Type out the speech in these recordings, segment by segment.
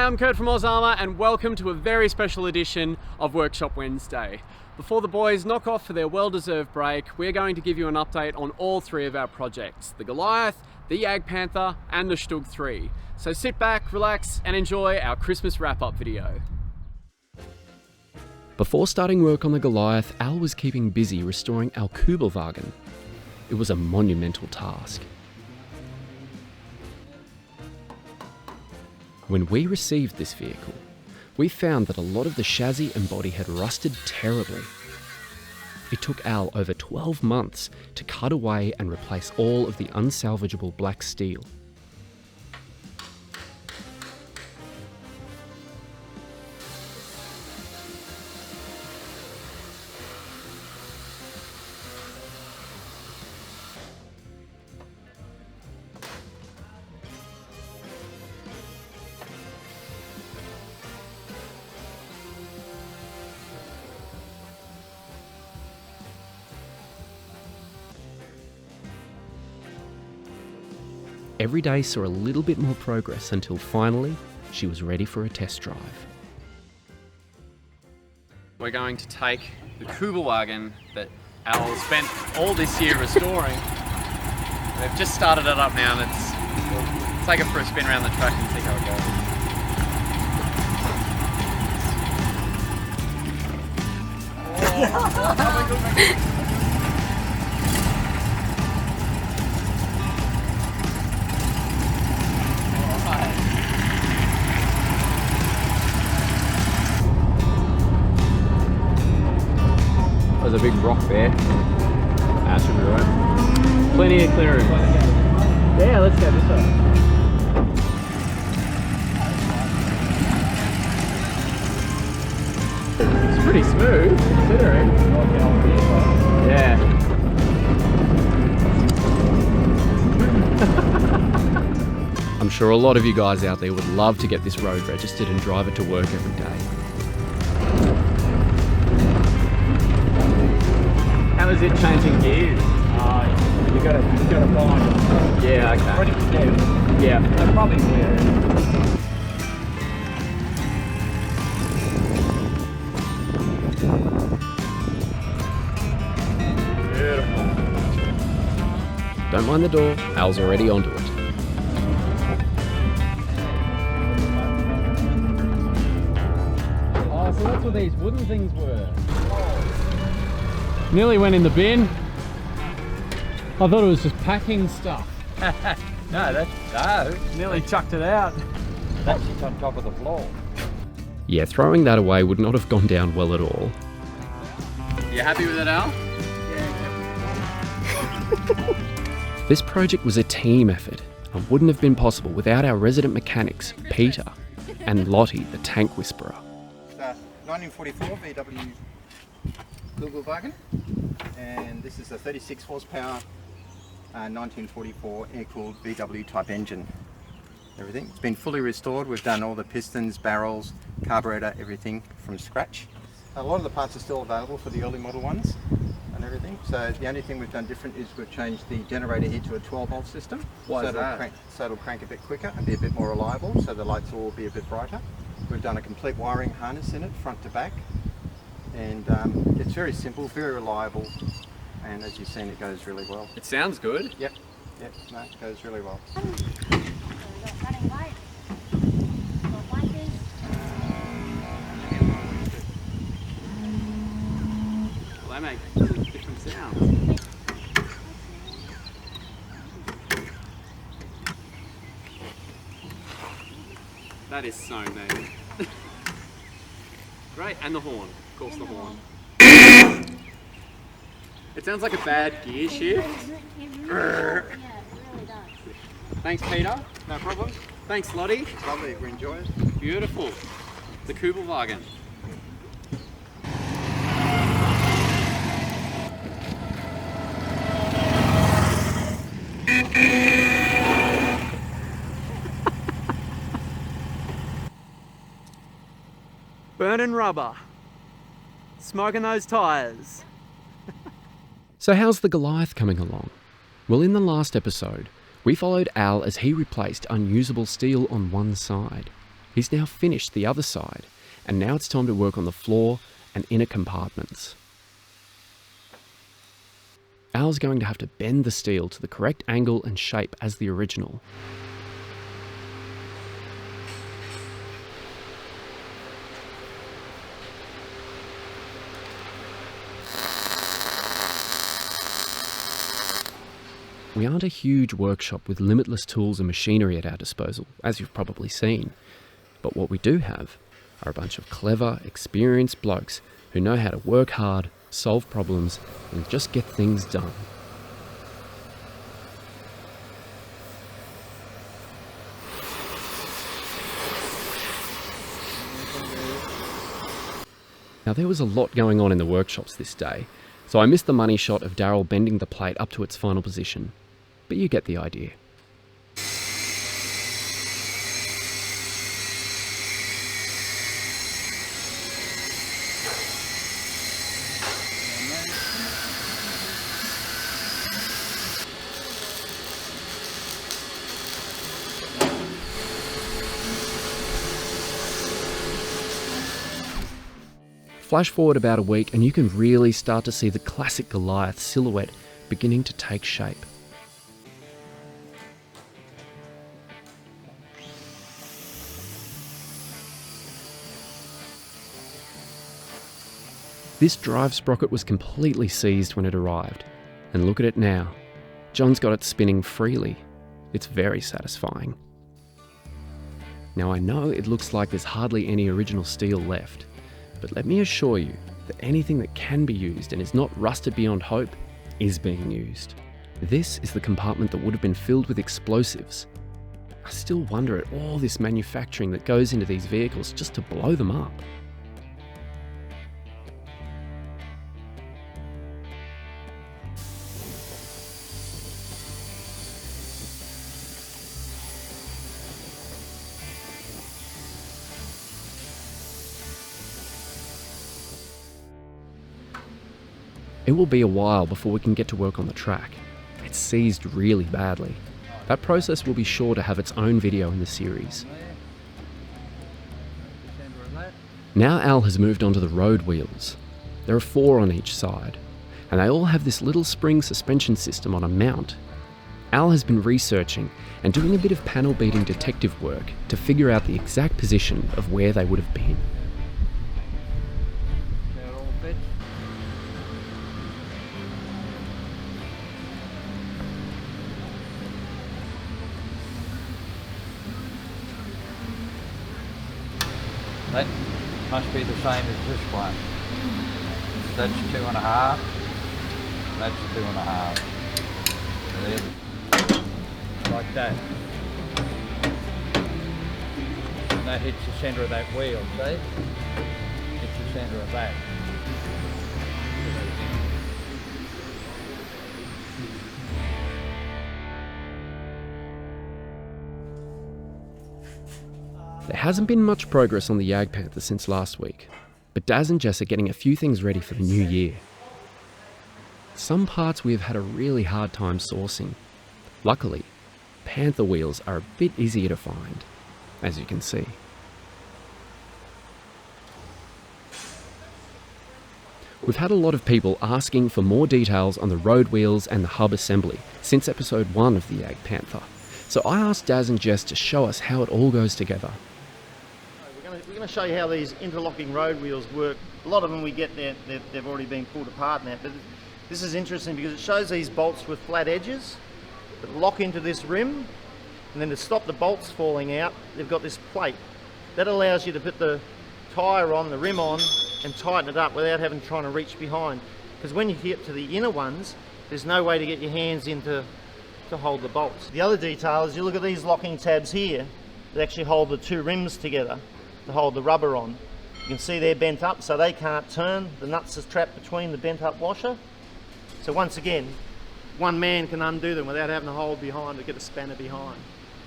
I'm Kurt from Ozarmor and welcome to a very special edition of Workshop Wednesday. Before the boys knock off for their well-deserved break, we're going to give you an update on all three of our projects, the Goliath, the Jagdpanther and the StuG III. So sit back, relax and enjoy our Christmas wrap-up video. Before starting work on the Goliath, Al was keeping busy restoring our Kübelwagen. It was a monumental task. When we received this vehicle, we found that a lot of the chassis and body had rusted terribly. It took Al over 12 months to cut away and replace all of the unsalvageable black steel. Every day saw a little bit more progress until finally she was ready for a test drive. We're going to take the Kübelwagen that Al spent all this year restoring. We've just started it up now and we'll take it for a spin around the track and see how it goes. There's a big rock there. That should be right. Plenty of clearance. Yeah, let's go this way. It's pretty smooth, considering. Yeah. I'm sure a lot of you guys out there would love to get this road registered and drive it to work every day. How is it changing gears? You gotta find. Yeah, okay. Ready to do. Yeah. They're probably clear. Beautiful. Don't mind the door, Al's already onto it. Oh, so that's what these wooden things were. Nearly went in the bin. I thought it was just packing stuff. No. Nearly chucked it out. That sits on top of the floor. Yeah, throwing that away would not have gone down well at all. You happy with it, Al? Yeah. This project was a team effort and wouldn't have been possible without our resident mechanics, Peter, and Lottie, the tank whisperer. 1944 VW Kübelwagen, and this is a 36 horsepower 1944 air-cooled VW type engine. Everything. It's been fully restored. We've done all the pistons, barrels, carburetor, everything from scratch. A lot of the parts are still available for the early model ones and everything. So the only thing we've done different is we've changed the generator here to a 12-volt system. Why is that? So it'll crank a bit quicker and be a bit more reliable, so the lights will be a bit brighter. We've done a complete wiring harness in it, front to back. And it's very simple, very reliable, and as you've seen, it goes really well. It sounds good. Yep, no, it goes really well. Well, they make different sounds. That is so neat. Great, and the horn. Of course, the horn. It sounds like a bad gear shift. Yeah, it really does. Thanks, Peter. No problem. Thanks, Lottie. It's lovely, we enjoy it. Beautiful. The Kübelwagen. Burning rubber. Smoking those tyres. So how's the Goliath coming along? Well, in the last episode, we followed Al as he replaced unusable steel on one side. He's now finished the other side, and now it's time to work on the floor and inner compartments. Al's going to have to bend the steel to the correct angle and shape as the original. We aren't a huge workshop with limitless tools and machinery at our disposal, as you've probably seen. But what we do have are a bunch of clever, experienced blokes who know how to work hard, solve problems, and just get things done. Now there was a lot going on in the workshops this day, so I missed the money shot of Daryl bending the plate up to its final position. But you get the idea. Flash forward about a week and you can really start to see the classic Goliath silhouette beginning to take shape. This drive sprocket was completely seized when it arrived, and look at it now. John's got it spinning freely. It's very satisfying. Now I know it looks like there's hardly any original steel left, but let me assure you that anything that can be used and is not rusted beyond hope is being used. This is the compartment that would have been filled with explosives. I still wonder at all this manufacturing that goes into these vehicles just to blow them up. It will be a while before we can get to work on the track. It's seized really badly. That process will be sure to have its own video in the series. Now Al has moved on to the road wheels. There are 4 on each side, and they all have this little spring suspension system on a mount. Al has been researching and doing a bit of panel beating detective work to figure out the exact position of where they would have been. That must be the same as this one. That's 2.5. That's 2.5. Like that. And that hits the centre of that wheel, see? Hits the centre of that. There hasn't been much progress on the Jagdpanther since last week, but Daz and Jess are getting a few things ready for the new year. Some parts we have had a really hard time sourcing. Luckily, Panther wheels are a bit easier to find, as you can see. We've had a lot of people asking for more details on the road wheels and the hub assembly since episode 1 of the Jagdpanther, so I asked Daz and Jess to show us how it all goes together. We're going to show you how these interlocking road wheels work. A lot of them we get there, they've already been pulled apart now, but this is interesting because it shows these bolts with flat edges that lock into this rim, and then to stop the bolts falling out, they've got this plate. That allows you to put the tyre on, the rim on, and tighten it up without having to reach behind. Because when you get to the inner ones, there's no way to get your hands in to hold the bolts. The other detail is you look at these locking tabs here that actually hold the 2 rims together to hold the rubber on. You can see they're bent up so they can't turn. The nuts are trapped between the bent up washer. So once again, one man can undo them without having to hold behind or get a spanner behind.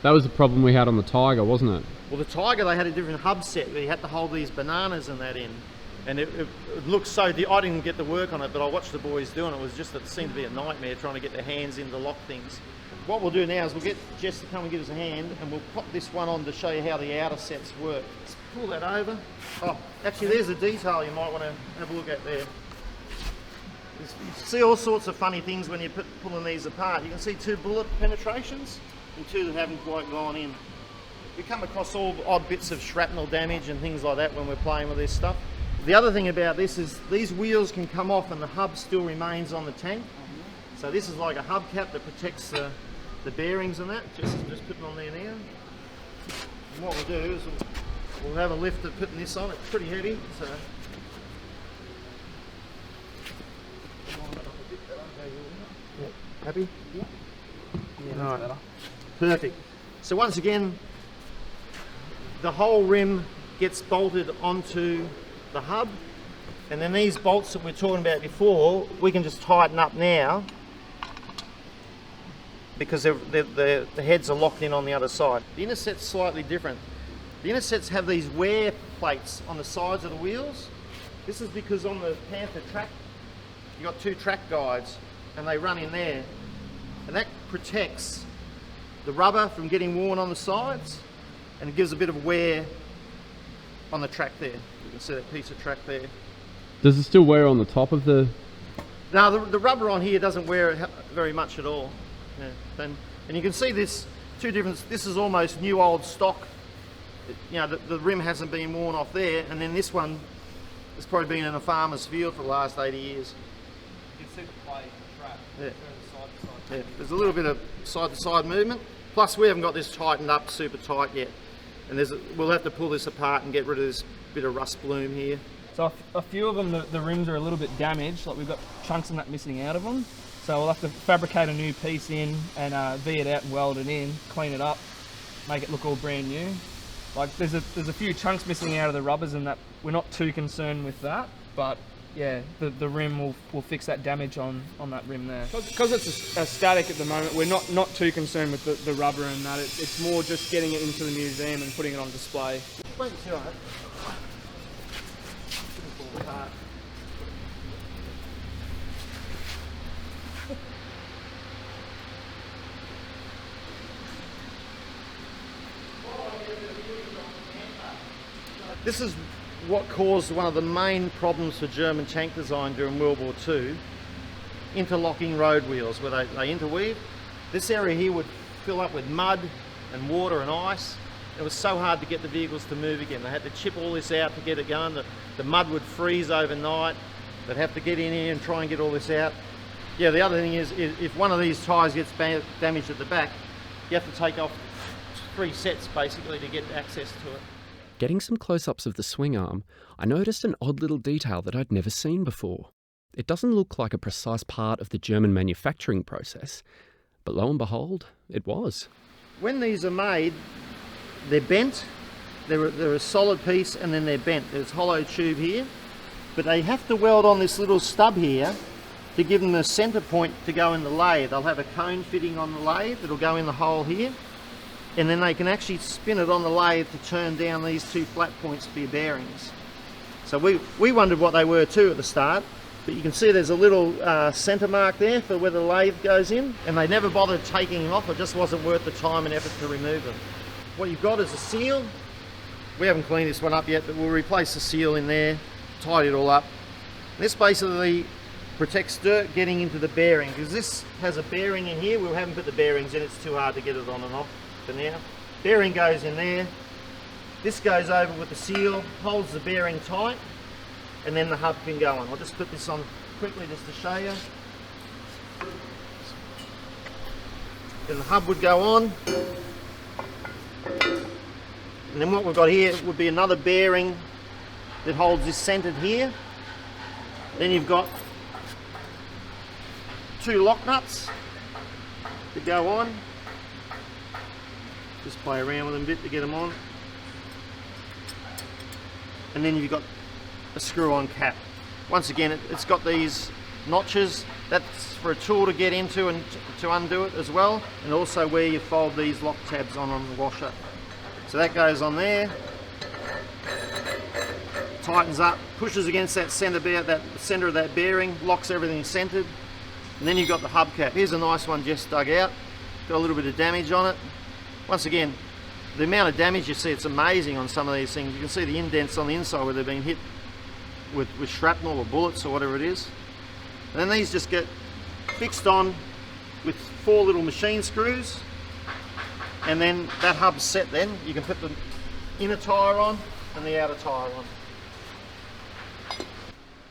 That was the problem we had on the Tiger, wasn't it? Well, the Tiger, they had a different hub set where you had to hold these bananas and that in. And it looks so, I didn't get to work on it, but I watched the boys doing it. It seemed to be a nightmare trying to get their hands in to lock things. what we'll do now is we'll get Jess to come and give us a hand, and we'll pop this one on to show you how the outer sets work. Let's pull that over. Oh, actually there's a detail you might want to have a look at there. You see all sorts of funny things when you're pulling these apart. You can see 2 bullet penetrations and 2 that haven't quite gone in. We come across all odd bits of shrapnel damage and things like that when we're playing with this stuff. The other thing about this is these wheels can come off and the hub still remains on the tank. So this is like a hubcap that protects the bearings and that. Just putting on there now. And what we'll do is we'll have a lift of putting this on. It's pretty heavy, so. Happy? Yeah. Right. Better. Perfect. So once again, the whole rim gets bolted onto the hub, and then these bolts that we were talking about before, we can just tighten up now because the heads are locked in on the other side. The inner set's slightly different. The inner sets have these wear plates on the sides of the wheels. This is because on the Panther track, you've got 2 track guides and they run in there, and that protects the rubber from getting worn on the sides, and it gives a bit of wear on the track there. You can see that piece of track there. Does it still wear on the top of the... No, the rubber on here doesn't wear very much at all. Yeah. And you can see this, 2 different, this is almost new old stock. You know, the rim hasn't been worn off there, and then this one has probably been in a farmer's field for the last 80 years. You can see the play in the track. Yeah. Side to side. Yeah. There's a little bit of side-to-side movement. Plus we haven't got this tightened up super tight yet. And we'll have to pull this apart and get rid of this bit of rust bloom here. So a few of them, the rims are a little bit damaged, like we've got chunks and that missing out of them. So we'll have to fabricate a new piece in and V it out and weld it in, clean it up, make it look all brand new. Like there's a few chunks missing out of the rubbers, and that we're not too concerned with that, but yeah, the rim will fix that damage on that rim there. Because it's a static at the moment, we're not too concerned with the rubber and that. It's more just getting it into the museum and putting it on display. Wait and see on it. Pull it apart. This is what caused one of the main problems for German tank design during World War II, interlocking road wheels where they interweave. This area here would fill up with mud and water and ice. It was so hard to get the vehicles to move again. They had to chip all this out to get it going. The mud would freeze overnight. They'd have to get in here and try and get all this out. Yeah, the other thing is if one of these tyres gets damaged at the back, you have to take off 3 sets basically to get access to it. Getting some close-ups of the swing arm, I noticed an odd little detail that I'd never seen before. It doesn't look like a precise part of the German manufacturing process, but lo and behold, it was. When these are made, they're bent, they're a solid piece, and then they're bent. There's hollow tube here, but they have to weld on this little stub here to give them a centre point to go in the lathe. They'll have a cone fitting on the lathe that'll go in the hole here, and then they can actually spin it on the lathe to turn down these 2 flat points for your bearings. So we wondered what they were too at the start, but you can see there's a little centre mark there for where the lathe goes in, and they never bothered taking them off. It just wasn't worth the time and effort to remove them. What you've got is a seal. We haven't cleaned this one up yet, but we'll replace the seal in there, tidy it all up. This basically protects dirt getting into the bearing, because this has a bearing in here. We haven't put the bearings in, it's too hard to get it on and off for now. Bearing goes in there. This goes over with the seal, holds the bearing tight, and then the hub can go on. I'll just put this on quickly just to show you. Then the hub would go on. And then what we've got here would be another bearing that holds this centered here. Then you've got 2 lock nuts that go on. Just play around with them a bit to get them on. And then you've got a screw-on cap. Once again, it's got these notches. That's for a tool to get into and to undo it as well. And also where you fold these lock tabs on the washer. So that goes on there. Tightens up, pushes against that centre of that bearing, locks everything centred. And then you've got the hubcap. Here's a nice one just dug out. got a little bit of damage on it. Once again, the amount of damage you see, it's amazing on some of these things. You can see the indents on the inside where they've been hit with shrapnel or bullets or whatever it is. And then these just get fixed on with 4 little machine screws, and then that hub's set. Then you can put the inner tyre on and the outer tyre on.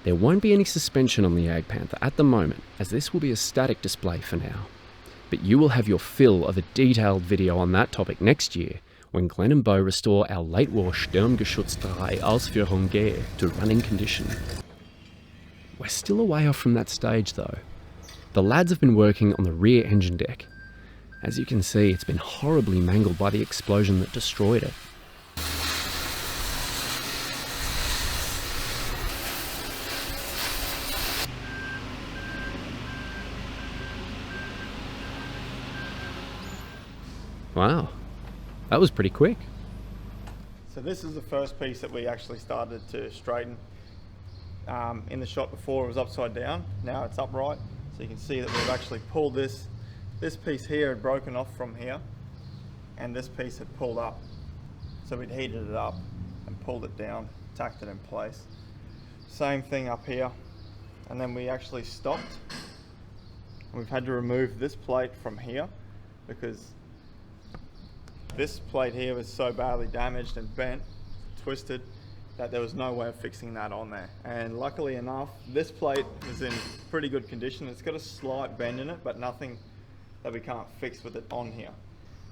There won't be any suspension on the Jagdpanther at the moment, as this will be a static display for now. But you will have your fill of a detailed video on that topic next year, when Glenn and Bo restore our late war Sturmgeschütz III Ausführung G to running condition. We're still a way off from that stage though. The lads have been working on the rear engine deck. As you can see, it's been horribly mangled by the explosion that destroyed it. Wow, that was pretty quick. So this is the first piece that we actually started to straighten. In the shot before it was upside down, now it's upright. So you can see that we've actually pulled this piece here had broken off from here, and this piece had pulled up. So we'd heated it up and pulled it down, tacked it in place. Same thing up here, and then we actually stopped. We've had to remove this plate from here because this plate here was so badly damaged and bent, twisted, that there was no way of fixing that on there. And luckily enough, this plate is in pretty good condition. It's got a slight bend in it, but nothing that we can't fix with it on here.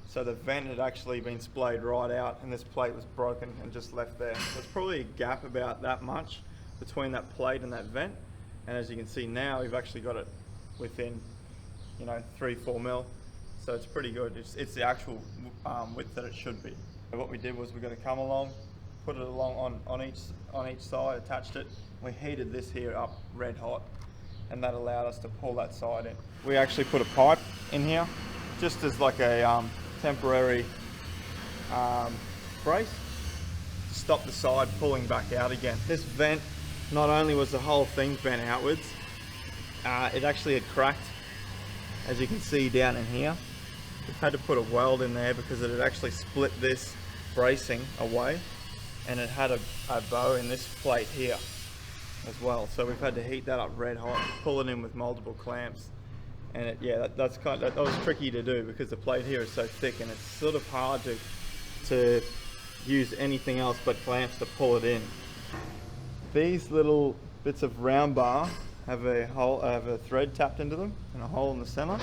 So the vent had actually been splayed right out, and this plate was broken and just left there. There's probably a gap about that much between that plate and that vent. And as you can see now, we've actually got it within, 3-4 mil. So it's pretty good. It's the actual width that it should be. So what we did was we're going to come along, put it along on each side, attached it. We heated this here up red hot, and that allowed us to pull that side in. We actually put a pipe in here, just as like a temporary brace to stop the side pulling back out again. This vent, not only was the whole thing bent outwards, it actually had cracked, as you can see down in here. We've had to put a weld in there because it had actually split this bracing away, and it had a bow in this plate here as well. So we've had to heat that up red hot, pull it in with multiple clamps, and that was tricky to do because the plate here is so thick, and it's sort of hard to use anything else but clamps to pull it in. These little bits of round bar have a thread tapped into them and a hole in the center,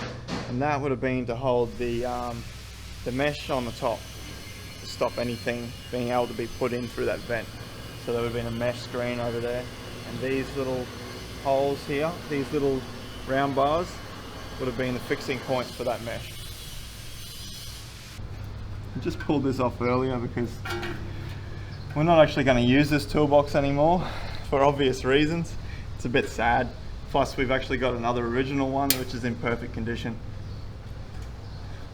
and that would have been to hold the mesh on the top to stop anything being able to be put in through that vent. So there would have been a mesh screen over there, and these little holes here, these little round bars, would have been the fixing points for that mesh. I just pulled this off earlier because we're not actually going to use this toolbox anymore for obvious reasons. It's a bit sad. Plus we've actually got another original one which is in perfect condition.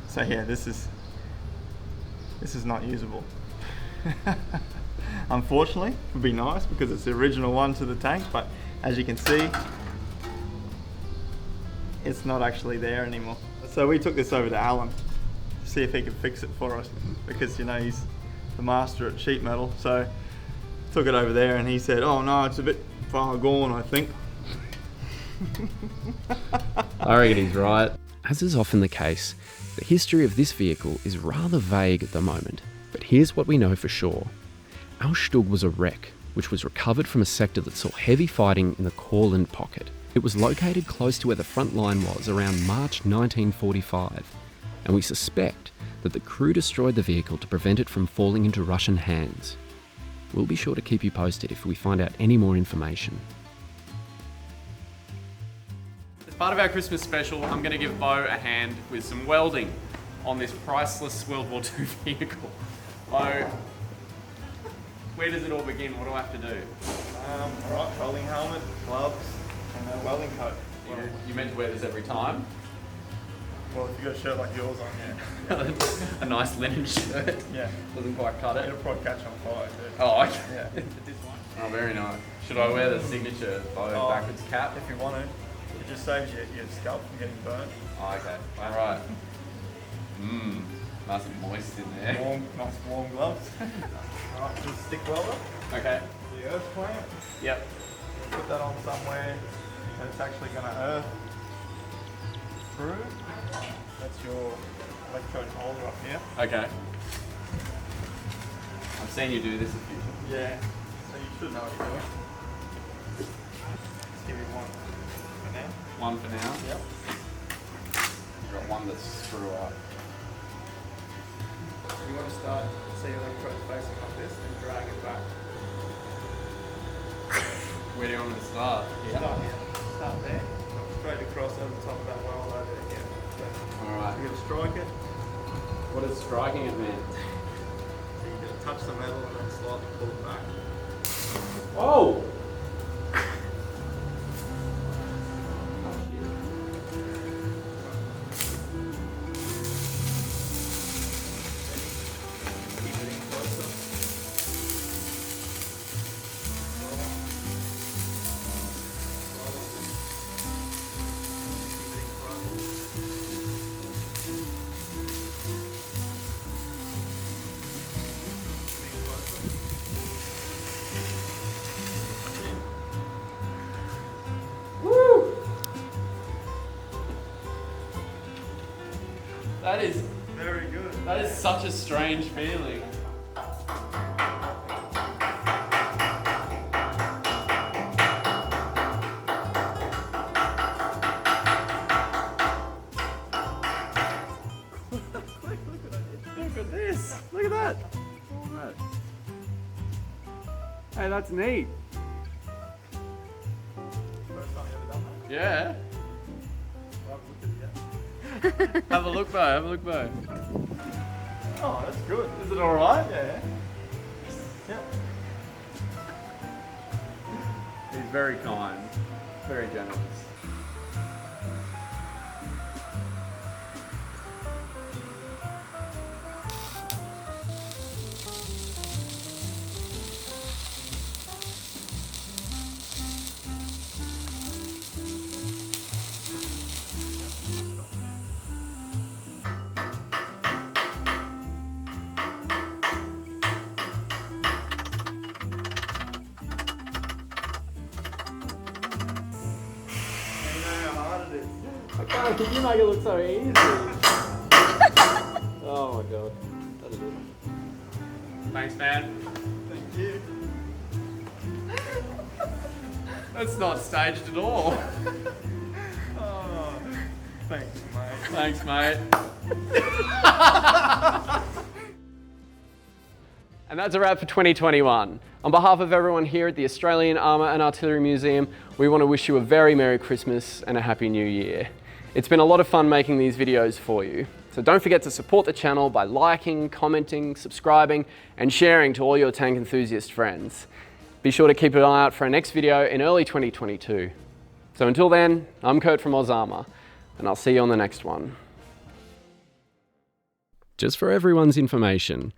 So yeah, this is not usable. Unfortunately, it would be nice because it's the original one to the tank, but as you can see, it's not actually there anymore. So we took this over to Alan to see if he could fix it for us, because he's the master at sheet metal. So took it over there and he said, oh no, it's a bit far gone, I think. I reckon he's right. As is often the case, the history of this vehicle is rather vague at the moment, but here's what we know for sure. Our StuG was a wreck, which was recovered from a sector that saw heavy fighting in the Courland pocket. It was located close to where the front line was around March 1945, and we suspect that the crew destroyed the vehicle to prevent it from falling into Russian hands. We'll be sure to keep you posted if we find out any more information. As part of our Christmas special, I'm going to give Bo a hand with some welding on this priceless World War II vehicle. Bo, where does it all begin? What do I have to do? Alright, folding helmet, gloves, and a welding coat. You meant to wear this every time? Well, if you've got a shirt like yours on, yeah. A nice linen shirt. Yeah. Doesn't quite cut it. It'll probably catch on fire too. Oh, okay. Yeah. This one? Oh, very nice. Should I wear the signature Bo backwards cap? If you want to. It just saves your scalp from getting burnt. Oh, okay. Alright. Nice and moist in there. Warm, nice warm gloves. Alright, just stick welder. Okay. The earth clamp. Yep. Put that on somewhere and it's actually going to earth through. That's your electrode holder up here. Okay. I've seen you do this a few times. Yeah, so you should know what you're doing. Just give you one for now. One for now. Yep. You've got one that's screw up. You want to start, see your electrodes facing like this and drag it back. Where do you want me to start? Start here. Start there. Come straight across over the top of that weld over again. So Alright. you're going to strike it. What does striking it mean? So you're going to touch the metal and then slightly pull it back. Whoa! Keep it in closer. Woo! That is Very good. That is such a strange feeling. Look at this. Look at that. Hey, that's neat. First time you ever done that? Yeah. Well, I've looked at it yet. Have a look, Bo. Have a look, Bo. Oh, that's good. Is it alright? Yeah. Yeah. He's very kind. Very generous. I can't, could you make it look so easy? Oh my god. That'll do. Thanks, man. Thank you. That's not staged at all. Oh, thanks, mate. Thanks, mate. And that's a wrap for 2021. On behalf of everyone here at the Australian Armour and Artillery Museum, we want to wish you a very Merry Christmas and a Happy New Year. It's been a lot of fun making these videos for you. So don't forget to support the channel by liking, commenting, subscribing, and sharing to all your tank enthusiast friends. Be sure to keep an eye out for our next video in early 2022. So until then, I'm Kurt from Oz Armour, and I'll see you on the next one. Just for everyone's information,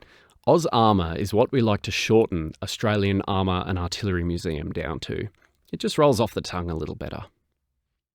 Oz Armour is what we like to shorten Australian Armour and Artillery Museum down to. It just rolls off the tongue a little better.